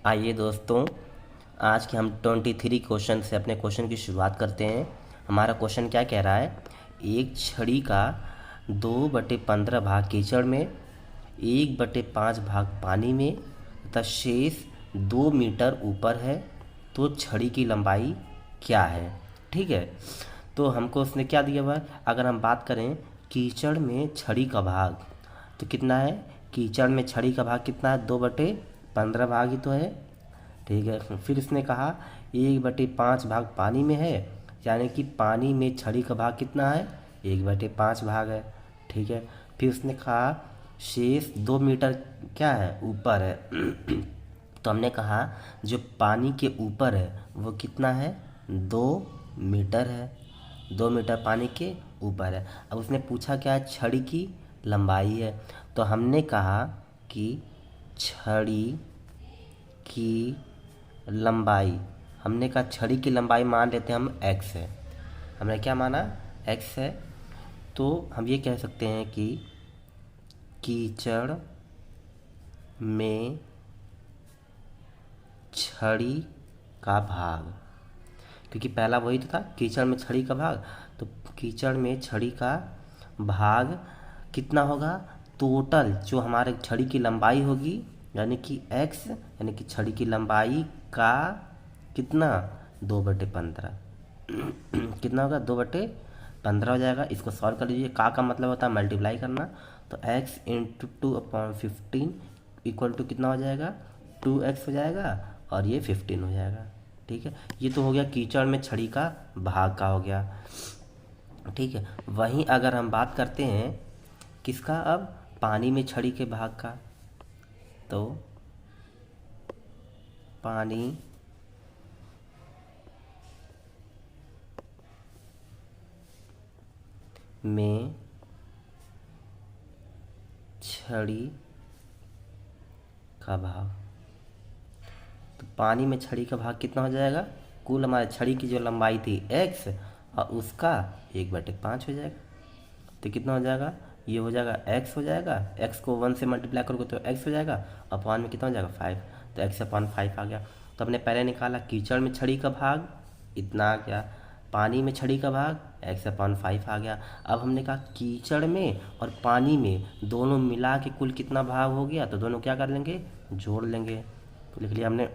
आइए दोस्तों, आज के हम 23 क्वेश्चन से अपने क्वेश्चन की शुरुआत करते हैं। हमारा क्वेश्चन क्या कह रहा है? एक छड़ी का 2/15 भाग कीचड़ में, 1/5 भाग पानी में तथा शेष 2 मीटर ऊपर है, तो छड़ी की लंबाई क्या है? ठीक है। तो हमको उसने क्या दिया हुआ है? अगर हम बात करें कीचड़ में छड़ी का भाग, तो कितना है? कीचड़ में छड़ी का भाग कितना है? 2/15 भाग ही तो है। ठीक है। फिर इसने कहा 1/5 भाग पानी में है, यानी कि पानी में छड़ी का भाग कितना है? 1/5 भाग है। ठीक है। फिर उसने कहा शेष 2 मीटर क्या है? ऊपर है। तो हमने कहा जो पानी के ऊपर है वो कितना है? 2 मीटर है। 2 मीटर पानी के ऊपर है। अब उसने पूछा क्या है? छड़ी की लंबाई है। तो हमने कहा कि छड़ी की लंबाई, हमने कहा छड़ी की लंबाई मान लेते हैं हम x है। हमने क्या माना? x है। तो हम ये कह सकते हैं कि कीचड़ में छड़ी का भाग, क्योंकि पहला वही तो था, कीचड़ में छड़ी का भाग। तो कीचड़ में छड़ी का भाग कितना होगा? टोटल जो हमारे छड़ी की लंबाई होगी, यानी कि x, यानी कि छड़ी की लंबाई का कितना? 2/15। कितना होगा? 2/15 हो जाएगा। इसको सॉल्व कर लीजिए। का मतलब होता है मल्टीप्लाई करना। तो x इंटू 2/15 इक्वल टू कितना हो जाएगा? 2x हो जाएगा, और ये 15 हो जाएगा। ठीक है। ये तो हो गया कीचड़ में छड़ी का भाग का हो गया। ठीक है। वहीं अगर हम बात करते हैं किसका? अब पानी में छड़ी के भाग का, तो पानी में छड़ी का भाग, तो पानी में छड़ी का भाग कितना हो जाएगा? कुल हमारे छड़ी की जो लंबाई थी x, और उसका 1/5 हो जाएगा। तो कितना हो जाएगा? ये हो जाएगा x हो जाएगा। x को 1 से मल्टीप्लाई करोगे तो x हो जाएगा, अपॉन में कितना हो जाएगा? 5। तो x/5 आ गया। तो हमने पहले निकाला कीचड़ में छड़ी का भाग, इतना आ गया। पानी में छड़ी का भाग x/5 आ गया। अब हमने कहा कीचड़ में और पानी में दोनों मिला के कुल कितना भाग हो गया? तो दोनों क्या कर लेंगे? जोड़ लेंगे। तो लिख लिया हमने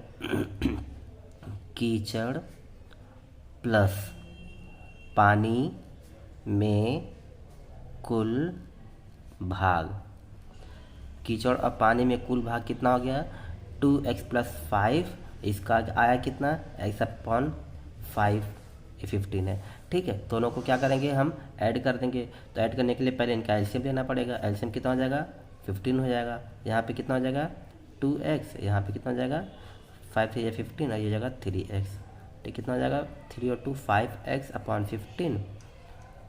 कीचड़ प्लस पानी में कुल भाग। कीचड़ और पानी में कुल भाग कितना हो गया? 2x+5। इसका आया कितना? x/5। ये 15 है। ठीक है। दोनों को क्या करेंगे? हम ऐड कर देंगे। तो ऐड करने के लिए पहले इनका एलसीएम लेना पड़ेगा। एलसीएम कितना हो जाएगा? 15 हो जाएगा। यहाँ पे कितना हो जाएगा? 2x। यहाँ पे कितना हो जाएगा? 5 से ये 15 और ये जगह 3x। ठीक, कितना हो जाएगा? 3 और 2 5x/15।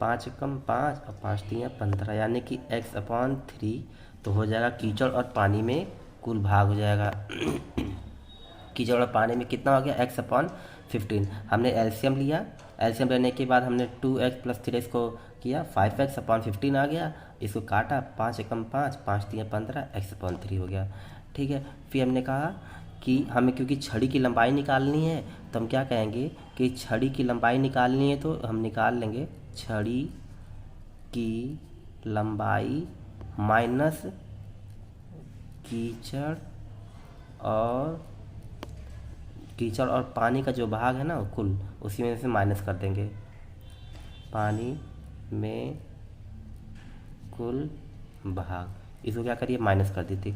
5 कम 5 और 5 3 15, यानी कि x/3। तो हो जाएगा कीचड़ और पानी में कुल भाग हो जाएगा। कीचड़ और पानी में कितना हो गया? x/15। हमने एलसीएम लिया। एलसीएम लेने के बाद हमने 2x + 3x को किया, 5x/15 आ गया। इसको काटा, 5 एकम 5, 5 3 15, x/3 हो गया। ठीक है। फिर हमने कहा कि हमें क्योंकि छड़ी की लंबाई निकालनी है, तो हम क्या कहेंगे कि छड़ी की लंबाई निकालनी है तो हम निकाल लेंगे छड़ी की लंबाई माइनस कीचड़ और पानी का जो भाग है ना कुल, उसी में से माइनस कर देंगे। पानी में कुल भाग, इसको क्या करिए? माइनस कर दी थी।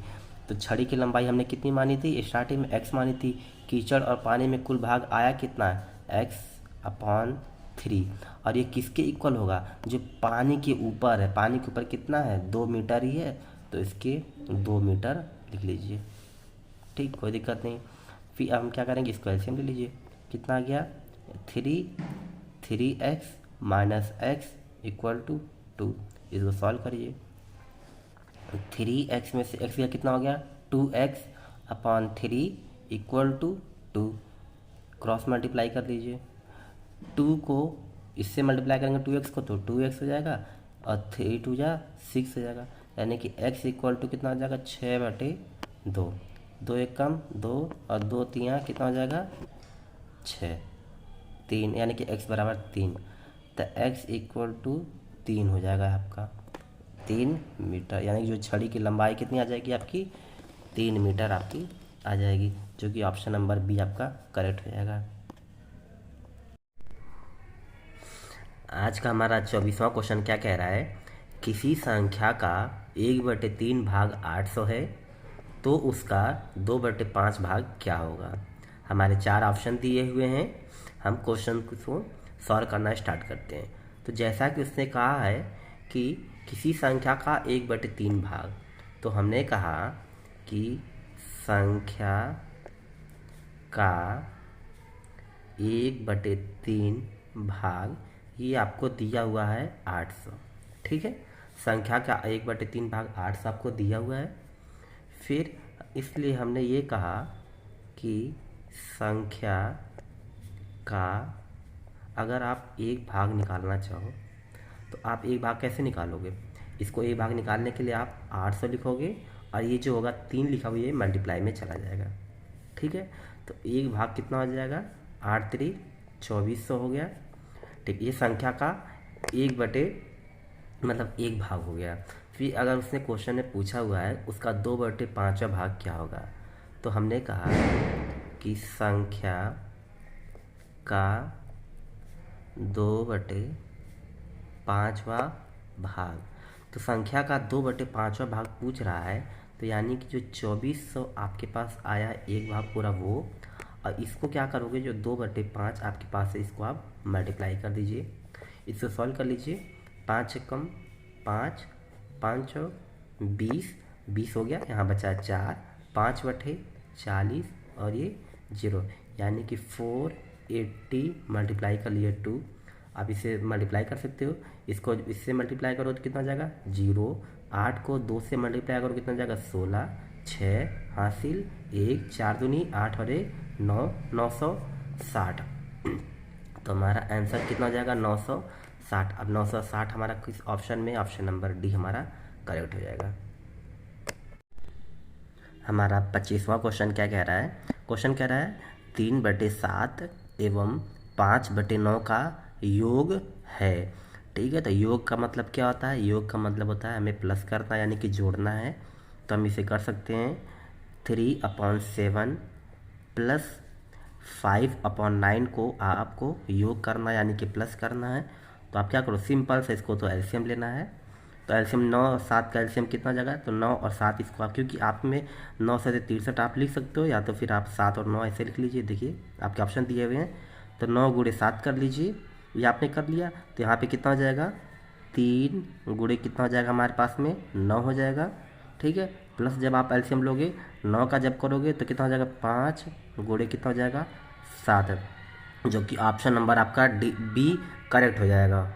तो छड़ी की लंबाई हमने कितनी मानी थी? स्टार्टिंग में x मानी थी। कीचड़ और पानी में कुल भाग आया कितना है? x/3। और ये किसके इक्वल होगा? जो पानी के ऊपर है। पानी के ऊपर कितना है? 2 मीटर ही है, तो इसके 2 मीटर लिख लीजिए। ठीक, कोई दिक्कत नहीं। फिर हम क्या करेंगे? इसको एलसीएम ले लीजिए। कितना आ गया? 3x - x = 2। इसको सॉल्व करिए। 3x में से x का कितना हो गया? 2x/3 = 2। क्रॉस मल्टीप्लाई कर दीजिए। 2 को इससे मल्टीप्लाई करेंगे 2x को, तो 2x हो जाएगा, और 3 2 जा 6 हो जाएगा, यानी कि x = कितना हो जाएगा? 6/2। दो एक कम दो, और दो तिया कितना हो जाएगा 6, 3 यानी कि x बराबर 3, तो x इक्वल टू 3 हो जाएगा आपका 3 मीटर, यानी कि जो छड़ी की लंबाई कितनी आ जाएगी आपकी 3 मीटर आपकी आ जाएगी, जो कि ऑप्शन नंबर बी आपका करेक्ट हो जाएगा। आज का हमारा 24वां क्वेश्चन क्या कह रहा है, किसी संख्या का 1/3 भाग 800 है तो उसका 2/5 भाग क्या होगा। हमारे 4 ऑप्शन दिए हुए हैं, हम क्वेश्चन को सॉल्व करना स्टार्ट करते हैं। तो जैसा कि उसने कहा है कि किसी संख्या का 1/3 भाग, तो हमने कहा कि संख्या का 1/3 भाग, ये आपको दिया हुआ है 800, ठीक है। संख्या का 1/3 भाग 800 आपको दिया हुआ है। फिर इसलिए हमने ये कहा कि संख्या का अगर आप एक भाग निकालना चाहो तो आप एक भाग कैसे निकालोगे, इसको एक भाग निकालने के लिए आप 800 लिखोगे, और ये जो होगा 3 लिखा हुआ ये मल्टीप्लाई में चला जाएगा, ठीक है। तो एक भाग कितना हो जाएगा 8 3 2400 हो गया, ठीक। ये संख्या का एक भाग हो गया। फिर अगर उसने क्वेश्चन में पूछा हुआ है उसका 2/5 भाग क्या होगा, तो हमने कहा कि संख्या का 2/5 भाग, तो संख्या का 2/5 भाग पूछ रहा है, तो यानी कि जो 2400 आपके पास आया है एक भाग पूरा वो, और इसको क्या करोगे जो 2/5 आपके पास है इसको आप मल्टीप्लाई कर दीजिए, इसको सॉल्व कर लीजिए। 5 कम 5, 5 20, 20 हो गया, यहाँ बचा 4, 5/40 और ये 0, यानी कि 480 मल्टीप्लाई कर लिए 2, आप इसे मल्टीप्लाई कर सकते हो, इसको इससे मल्टीप्लाई करो तो कितना हो जाएगा 0, 8 को 2 से मल्टीप्लाई करो कितना हो जाएगा 16, 6 हासिल 1, 4 दूनी 8 और 1 9, 960। तो हमारा आंसर कितना हो जाएगा 960। अब 960 हमारा किस ऑप्शन में, ऑप्शन नंबर डी हमारा करेक्ट हो जाएगा। हमारा 25वां क्वेश्चन क्या कह रहा है, क्वेश्चन कह रहा है 3/7 एवं 5/9 का योग है, ठीक है। तो योग का मतलब क्या होता है, योग का मतलब होता है हमें प्लस करना यानी कि जोड़ना है, तो हम इसे कर सकते हैं 3/7 प्लस 5/9 को आपको योग करना यानी कि प्लस करना है। तो आप क्या करो सिंपल से इसको तो एलसीएम लेना है, तो एलसीएम 9 और 7 का एलसीएम कितना हो जाएगा, तो 9 और 7 इसको आप, क्योंकि आप में 9 से 63 आप लिख सकते हो, या तो फिर आप 7 और 9 ऐसे लिख लीजिए, देखिए आपके ऑप्शन दिए हुए हैं। तो 9 गुणे 7 कर लीजिए, ये आपने कर लिया, तो यहाँ पे कितना हो जाएगा 3 गुणे कितना हो जाएगा हमारे पास में 9 हो जाएगा, ठीक है। प्लस जब आप एलसीएम लोगे 9 का जब करोगे तो कितना हो जाएगा 5 गुणे कितना हो जाएगा 7, जो कि ऑप्शन नंबर आपका बी करेक्ट हो जाएगा।